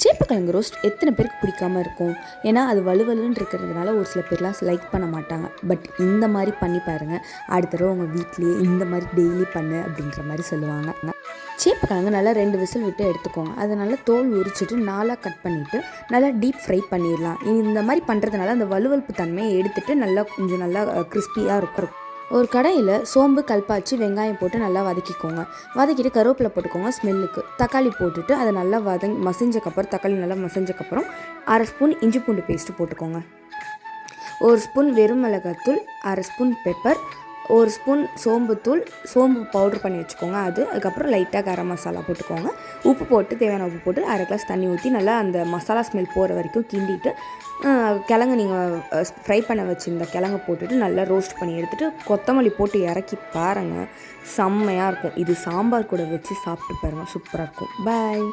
சேப்பக்கிழங்கு roast எத்தனை பேருக்கு பிடிக்காமல் இருக்கும்? ஏன்னா அது வலுவலுன்னு இருக்கிறதுனால ஒரு சில பேர்லாம் லைக் பண்ண மாட்டாங்க. பட் இந்த மாதிரி பண்ணி பாருங்கள், அடுத்த தடவை உங்கள் வீட்லேயே இந்த மாதிரி டெய்லி பண்ணு அப்படின்ற மாதிரி சொல்லுவாங்க. சேப்பக்கிழங்கு நல்லா 2 விசில் விட்டு எடுத்துக்கோங்க. அதை நல்லா தோல் உரிச்சிட்டு 4 கட் பண்ணிவிட்டு நல்லா டீப் ஃப்ரை பண்ணிடலாம். இந்த மாதிரி பண்ணுறதுனால அந்த வலுவலுப்பு தன்மையை எடுத்துகிட்டு நல்லா கொஞ்சம் நல்லா கிறிஸ்பியாக இருக்கும். ஒரு கடாயில் சோம்பு, கல்பாச்சி, வெங்காயம் போட்டு நல்லா வதக்கிக்கோங்க. வதக்கிட்டு கருவேப்பிலை போட்டுக்கோங்க ஸ்மெல்லுக்கு. தக்காளி போட்டுட்டு அதை நல்லா மசிஞ்சக்கப்புறம் தக்காளி நல்லா மசிஞ்சக்கப்புறம் 1/2 ஸ்பூன் இஞ்சி பூண்டு பேஸ்ட்டு போட்டுக்கோங்க. 1 ஸ்பூன் வெறும் மிளகாத்தூள், 1/2 ஸ்பூன் பெப்பர், 1 ஸ்பூன் சோம்பு பவுட்ரு பண்ணி வச்சுக்கோங்க. அதுக்கப்புறம் லைட்டாக கரம் மசாலா போட்டுக்கோங்க. உப்பு போட்டு தேவையான உப்பு போட்டு 1/2 கிளாஸ் தண்ணி ஊற்றி நல்லா அந்த மசாலா ஸ்மெல் போகிற வரைக்கும் கிண்டிட்டு கிழங்கு நீங்கள் ஃப்ரை பண்ண வச்சுருந்த கிழங்கு போட்டுட்டு நல்லா ரோஸ்ட் பண்ணி எடுத்துகிட்டு கொத்தமல்லி போட்டு இறக்கி பாருங்கள், செம்மையாக இருக்கும். இது சாம்பார் கூட வச்சு சாப்பிட்டு பாருங்கள், சூப்பராக இருக்கும். பாய்.